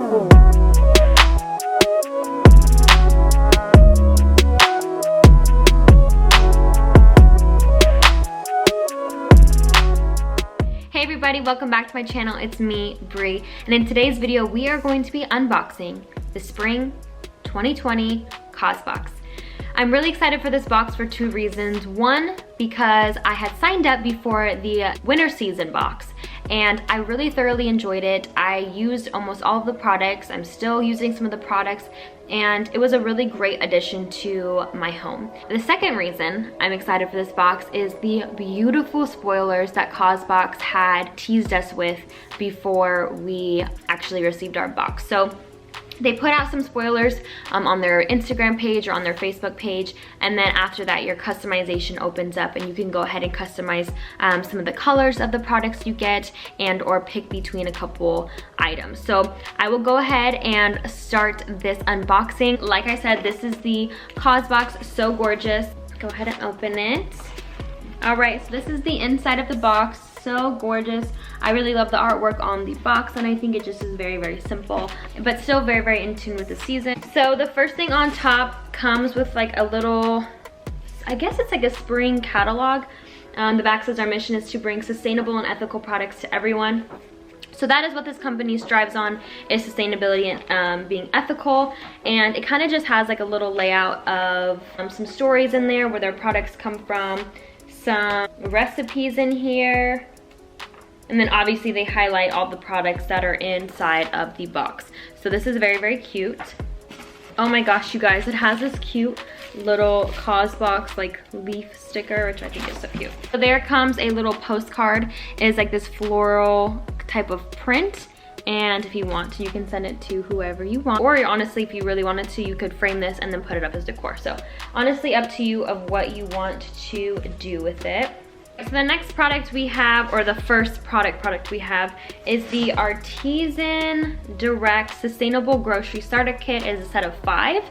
Hey everybody, welcome back to my channel. It's me, Bree, and in today's video we are going to be unboxing the Spring 2020 CAUSEBOX. I'm really excited for this box for two reasons. One, because I had signed up before the winter season box and I really thoroughly enjoyed it. I used almost all of the products. I'm still using some of the products and it was a really great addition to my home. The second reason I'm excited for this box is the beautiful spoilers that CAUSEBOX had teased us with before we actually received our box. So they put out some spoilers on their Instagram page or on their Facebook page, and then after that your customization opens up and you can go ahead and customize some of the colors of the products you get and or pick between a couple items. So I will go ahead and start this unboxing. Like I said, this is the CAUSEBOX, so gorgeous. Go ahead and open it. All right, so this is the inside of the box. So gorgeous. I really love the artwork on the box and I think it just is very, very simple, but still very, very in tune with the season. So the first thing on top comes with like a little, I guess it's like a spring catalog. The back says our mission is to bring sustainable and ethical products to everyone. So that is what this company strives on, is sustainability and being ethical. And it kind of just has like a little layout of some stories in there where their products come from, some recipes in here. And then obviously they highlight all the products that are inside of the box. So this is very, very cute. Oh my gosh, you guys, it has this cute little CAUSEBOX like leaf sticker, which I think is so cute. So there comes a little postcard. It is like this floral type of print. And if you want to, you can send it to whoever you want. Or honestly, if you really wanted to, you could frame this and then put it up as decor. So honestly, up to you of what you want to do with it. So the next product we have, or the first product we have, is the Artisan Direct Sustainable Grocery Starter Kit. It is a set of 5.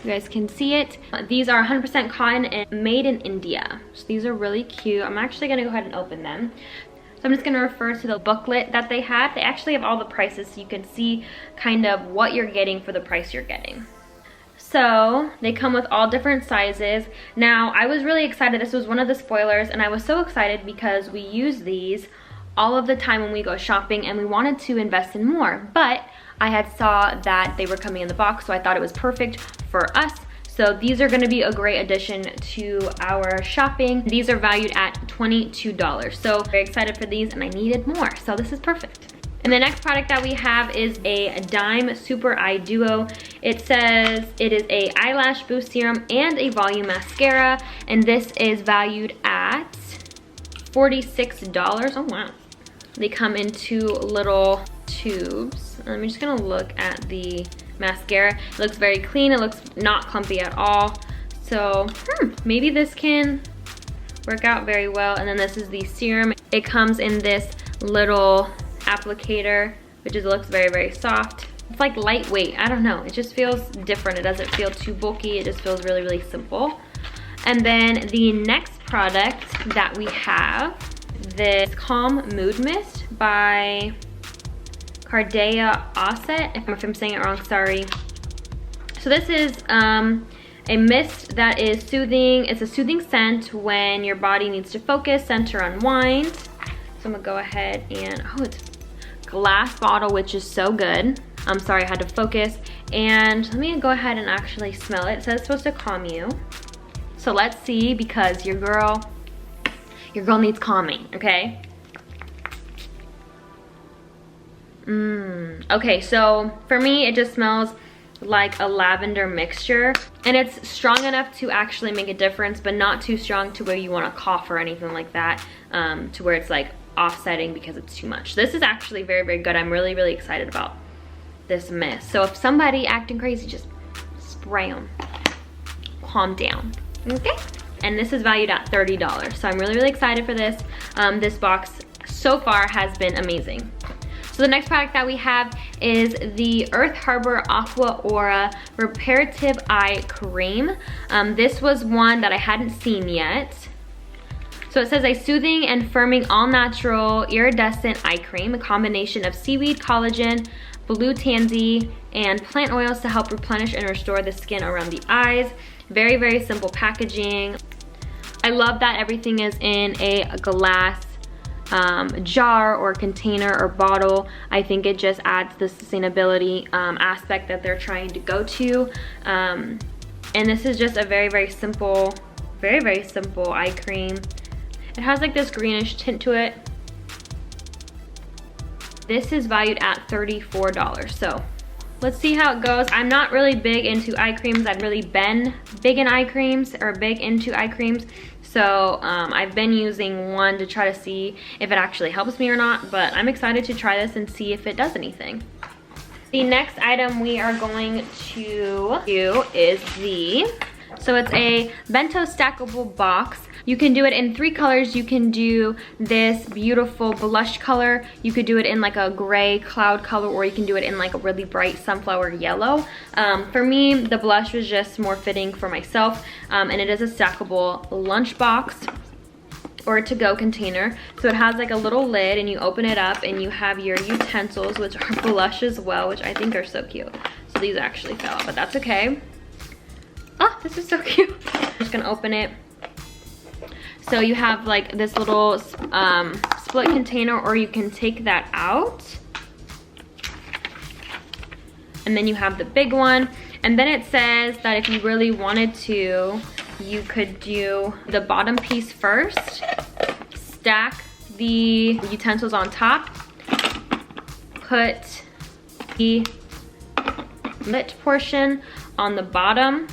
You guys can see it. These are 100% cotton and made in India. So these are really cute. I'm actually gonna go ahead and open them. So I'm just gonna refer to the booklet that they had. They actually have all the prices so you can see kind of what you're getting for the price you're getting. So they come with all different sizes. Now I was really excited. This was one of the spoilers and I was so excited because we use these all of the time when we go shopping and we wanted to invest in more. But I had saw that they were coming in the box, so I thought it was perfect for us. So these are gonna be a great addition to our shopping. These are valued at $22. So very excited for these and I needed more, so this is perfect. And the next product that we have is a Dime Super Eye Duo. It says it is a eyelash boost serum and a volume mascara, and this is valued at $46. Oh wow. They come in 2 little tubes. I'm just gonna look at the mascara. It looks very clean. It looks not clumpy at all. So maybe this can work out very well. And then this is the serum. It comes in this little applicator, which looks very, very soft. It's like lightweight. I don't know. It just feels different. It doesn't feel too bulky. It just feels really, really simple. And then the next product that we have, this Calm Mood Mist by Cardea Osset. If I'm saying it wrong, sorry. So this is a mist that is soothing. It's a soothing scent when your body needs to focus, center, unwind. So I'm gonna go ahead and, oh, it's glass bottle, which is so good. I'm sorry, I had to focus. And let me go ahead and actually smell it. It says it's supposed to calm you. So let's see, because your girl needs calming, okay? Okay, so for me, it just smells like a lavender mixture. And it's strong enough to actually make a difference, but not too strong to where you wanna cough or anything like that, to where it's like offsetting because it's too much. This is actually very, very good. I'm really, really excited about this mist. So if somebody acting crazy, just spray them. Calm down, okay? And this is valued at $30. So I'm really, really excited for this. This box so far has been amazing. So the next product that we have is the Earth Harbor Aqua Aura Reparative Eye Cream. This was one that I hadn't seen yet. So it says a soothing and firming all natural iridescent eye cream, a combination of seaweed, collagen, blue tansy, and plant oils to help replenish and restore the skin around the eyes. Very, very simple packaging. I love that everything is in a glass jar or container or bottle. I think it just adds the sustainability aspect that they're trying to go to. And this is just a very, very simple eye cream. It has like this greenish tint to it. This is valued at $34. So let's see how it goes. I'm not really big into eye creams. I've really been big into eye creams. So I've been using one to try to see if it actually helps me or not, but I'm excited to try this and see if it does anything. The next item we are going to do is so it's a bento stackable box. You can do it in 3 colors. You can do this beautiful blush color. You could do it in like a gray cloud color, or you can do it in like a really bright sunflower yellow. For me, the blush was just more fitting for myself. And it is a stackable lunch box or to-go container. So it has like a little lid, and you open it up and you have your utensils, which are blush as well, which I think are so cute. So these actually fell out, but that's okay. Oh, this is so cute. I'm just gonna open it. So you have like this little split container, or you can take that out. And then you have the big one. And then it says that if you really wanted to, you could do the bottom piece first, stack the utensils on top, put the lit portion on the bottom,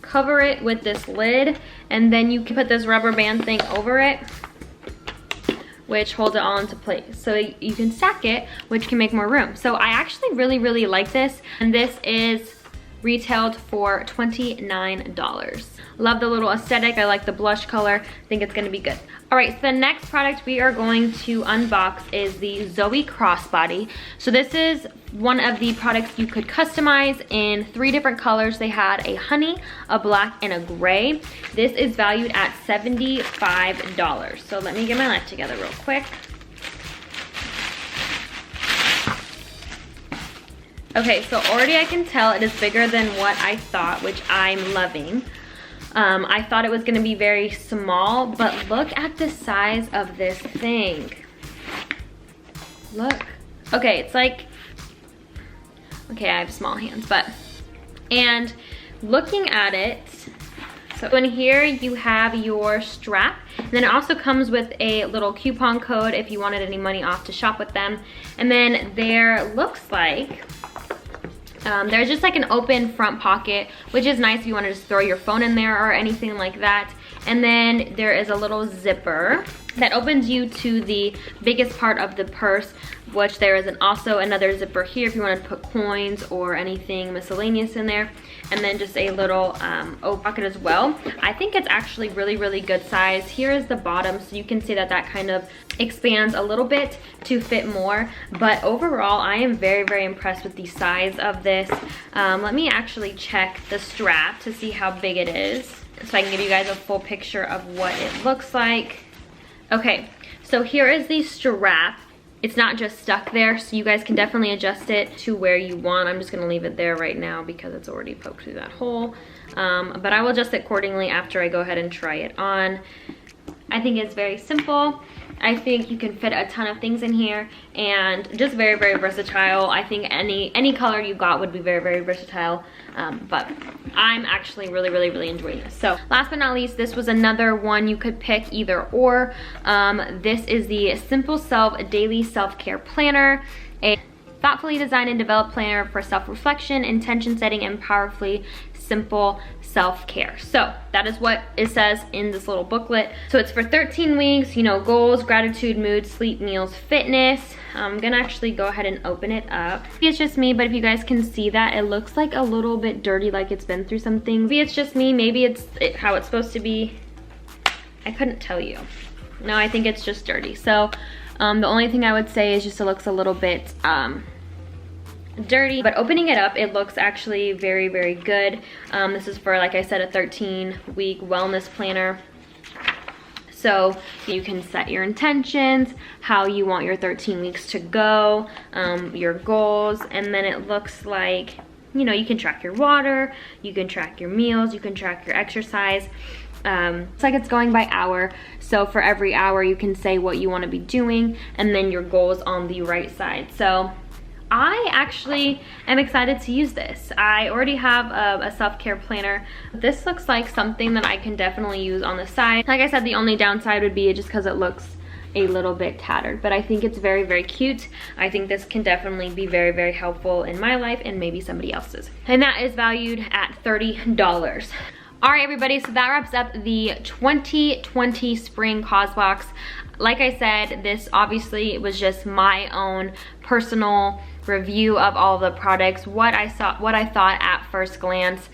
cover it with this lid, and then you can put this rubber band thing over it, which holds it all into place. So you can stack it, which can make more room. So I actually really like this, and this is retailed for $29. Love the little aesthetic. I like the blush color. I think it's gonna be good. All right, so the next product we are going to unbox is the Zoe Crossbody. So this is one of the products you could customize in 3 different colors. They had a honey, a black, and a gray. This is valued at $75. So let me get my life together real quick. Okay, so already I can tell it is bigger than what I thought, which I'm loving. I thought it was gonna be very small, but look at the size of this thing. Look. Okay, it's like, okay, I have small hands, and looking at it, so in here you have your strap, and then it also comes with a little coupon code if you wanted any money off to shop with them. And then there looks like, there's just like an open front pocket, which is nice if you want to just throw your phone in there or anything like that. And then there is a little zipper that opens you to the biggest part of the purse, which there is also another zipper here if you want to put coins or anything miscellaneous in there. And then just a little pocket as well. I think it's actually really good size. Here is the bottom, so you can see that kind of expands a little bit to fit more. But overall, I am very impressed with the size of this. Let me actually check the strap to see how big it is, so I can give you guys a full picture of what it looks like. Okay, so here is the strap. It's not just stuck there, so you guys can definitely adjust it to where you want. I'm just gonna leave it there right now because it's already poked through that hole. But I will adjust it accordingly after I go ahead and try it on. I think it's very simple. I think you can fit a ton of things in here, and just very versatile. I think any color you got would be very versatile. But I'm actually really enjoying this. So last but not least, this was another one you could pick either or. This is the Simple Self Daily Self-Care Planner, a thoughtfully designed and developed planner for self-reflection, intention setting, and powerfully simple self-care. So that is what it says in this little booklet. So it's for 13 weeks, you know, goals, gratitude, mood, sleep, meals, fitness. I'm gonna actually go ahead and open it up. Maybe it's just me, but if you guys can see that, it looks like a little bit dirty, like it's been through some things. Maybe it's just me, maybe it's how it's supposed to be. I couldn't tell you. No, I think it's just dirty. So the only thing I would say is just it looks a little bit dirty, but opening it up, it looks actually very good. This is for, like I said, a 13-week wellness planner. So you can set your intentions, how you want your 13 weeks to go, your goals, and then it looks like, you know, you can track your water, you can track your meals, you can track your exercise. It's like it's going by hour. So for every hour you can say what you want to be doing and then your goals on the right side. So I actually am excited to use this. I already have a self-care planner. This looks like something that I can definitely use on the side. Like I said, the only downside would be just because it looks a little bit tattered, but I think it's very, very cute. I think this can definitely be very, very helpful in my life and maybe somebody else's. And that is valued at $30. All right, everybody, so that wraps up the 2020 spring CAUSEBOX. Like I said, this obviously was just my own personal review of all the products, what I thought at first glance.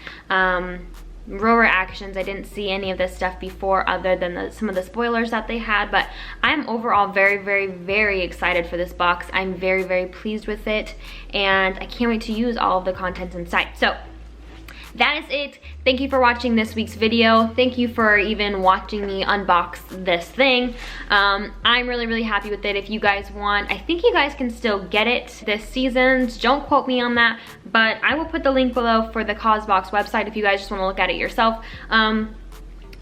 Real reactions, I didn't see any of this stuff before other than some of the spoilers that they had, but I'm overall very, very, very excited for this box. I'm very, very pleased with it, and I can't wait to use all of the contents inside. So that is it. Thank you for watching this week's video. Thank you for even watching me unbox this thing. I'm really, really happy with it. If you guys want, I think you guys can still get it this season. Don't quote me on that, but I will put the link below for the CAUSEBOX website if you guys just want to look at it yourself. Other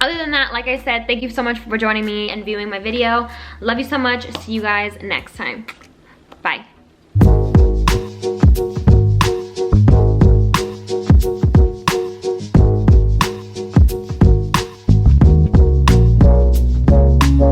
than that, like I said, thank you so much for joining me and viewing my video. Love you so much. See you guys next time. Bye.